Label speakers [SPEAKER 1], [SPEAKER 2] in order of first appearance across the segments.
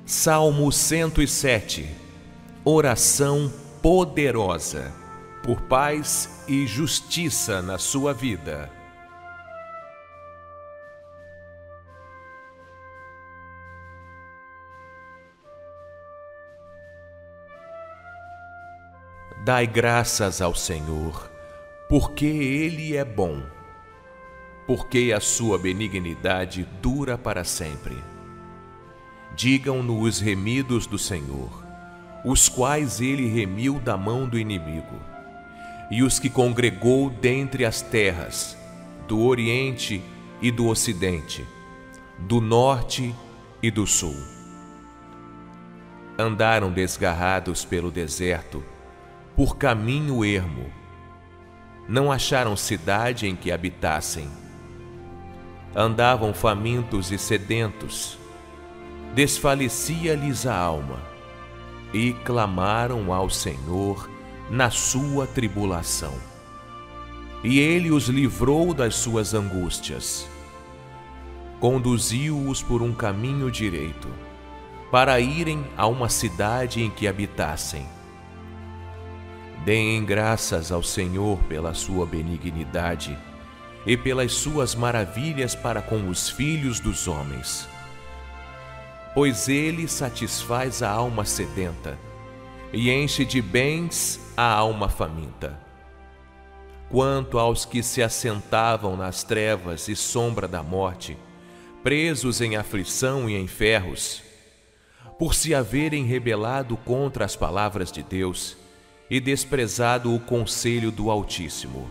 [SPEAKER 1] Salmo 107. Oração poderosa, por paz e justiça na sua vida. Dai graças ao Senhor, porque Ele é bom, porque a sua benignidade dura para sempre. Digam-no os remidos do Senhor, os quais Ele remiu da mão do inimigo, e os que congregou dentre as terras, do Oriente e do Ocidente, do Norte e do Sul. Andaram desgarrados pelo deserto, por caminho ermo. Não acharam cidade em que habitassem. Andavam famintos e sedentos. Desfalecia-lhes a alma, e clamaram ao Senhor na sua tribulação. E Ele os livrou das suas angústias. Conduziu-os por um caminho direito, para irem a uma cidade em que habitassem. Deem graças ao Senhor pela sua benignidade e pelas suas maravilhas para com os filhos dos homens. Pois Ele satisfaz a alma sedenta e enche de bens a alma faminta. Quanto aos que se assentavam nas trevas e sombra da morte, presos em aflição e em ferros, por se haverem rebelado contra as palavras de Deus e desprezado o conselho do Altíssimo,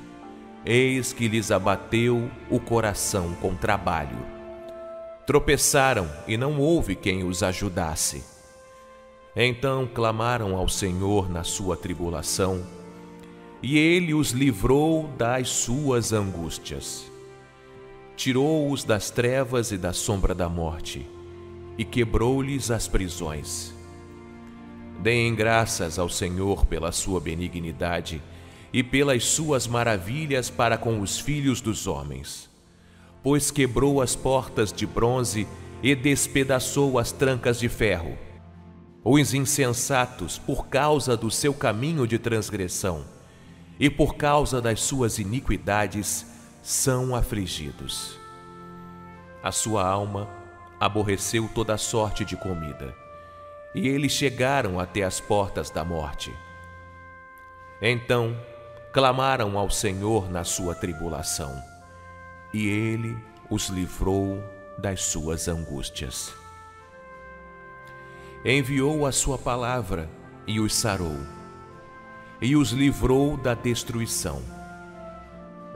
[SPEAKER 1] eis que lhes abateu o coração com trabalho. Tropeçaram e não houve quem os ajudasse. Então clamaram ao Senhor na sua tribulação, e Ele os livrou das suas angústias. Tirou-os das trevas e da sombra da morte, e quebrou-lhes as prisões. Deem graças ao Senhor pela sua benignidade e pelas suas maravilhas para com os filhos dos homens. Pois quebrou as portas de bronze e despedaçou as trancas de ferro. Os insensatos, por causa do seu caminho de transgressão e por causa das suas iniquidades, são afligidos. A sua alma aborreceu toda sorte de comida, e eles chegaram até as portas da morte. Então clamaram ao Senhor na sua tribulação, e Ele os livrou das suas angústias. Enviou a sua palavra e os sarou, e os livrou da destruição.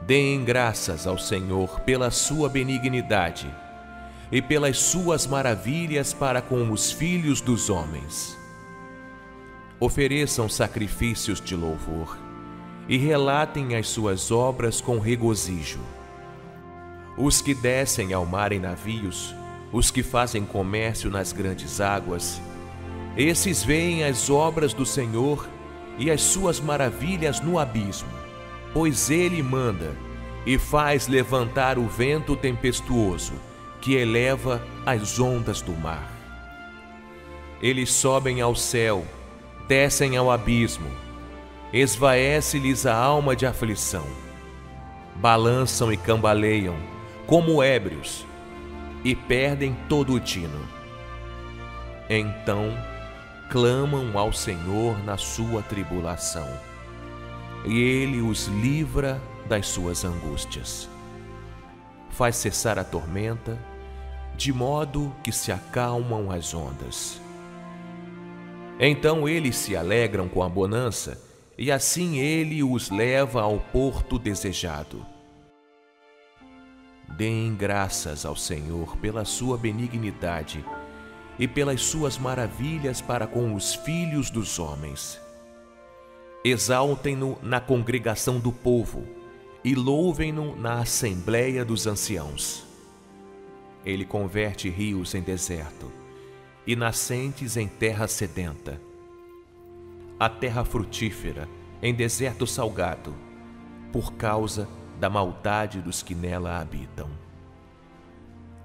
[SPEAKER 1] Deem graças ao Senhor pela sua benignidade e pelas suas maravilhas para com os filhos dos homens. Ofereçam sacrifícios de louvor e relatem as suas obras com regozijo. Os que descem ao mar em navios, os que fazem comércio nas grandes águas, esses veem as obras do Senhor e as suas maravilhas no abismo, pois Ele manda e faz levantar o vento tempestuoso, que eleva as ondas do mar. Eles sobem ao céu, descem ao abismo, esvaece-lhes a alma de aflição. Balançam e cambaleiam, como ébrios, e perdem todo o tino. Então clamam ao Senhor na sua tribulação, e Ele os livra das suas angústias. Faz cessar a tormenta, de modo que se acalmam as ondas. Então eles se alegram com a bonança, e assim Ele os leva ao porto desejado. Deem graças ao Senhor pela sua benignidade e pelas suas maravilhas para com os filhos dos homens. Exaltem-no na congregação do povo e louvem-no na assembleia dos anciãos. Ele converte rios em deserto e nascentes em terra sedenta. A terra frutífera em deserto salgado, por causa da maldade dos que nela habitam.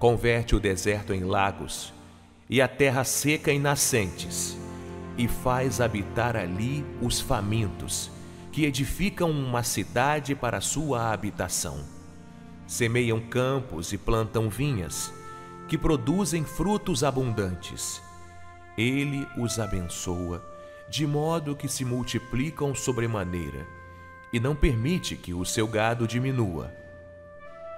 [SPEAKER 1] Converte o deserto em lagos e a terra seca em nascentes, e faz habitar ali os famintos, que edificam uma cidade para sua habitação. Semeiam campos e plantam vinhas, que produzem frutos abundantes. Ele os abençoa, de modo que se multiplicam sobremaneira, e não permite que o seu gado diminua.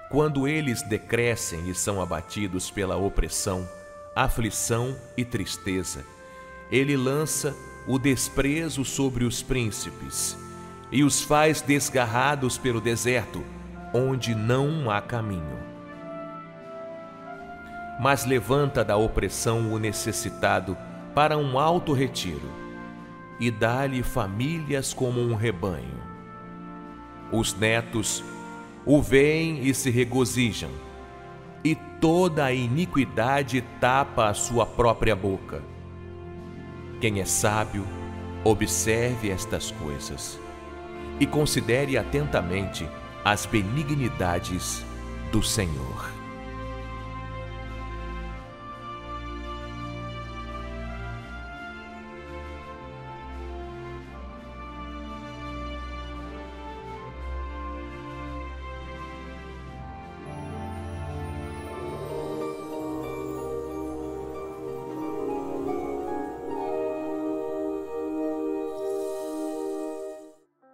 [SPEAKER 1] Quando eles decrescem e são abatidos pela opressão, aflição e tristeza, ele lança o desprezo sobre os príncipes e os faz desgarrados pelo deserto, onde não há caminho. Mas levanta da opressão o necessitado para um alto retiro e dá-lhe famílias como um rebanho. Os netos o veem e se regozijam, e toda a iniquidade tapa a sua própria boca. Quem é sábio, observe estas coisas e considere atentamente as benignidades do Senhor.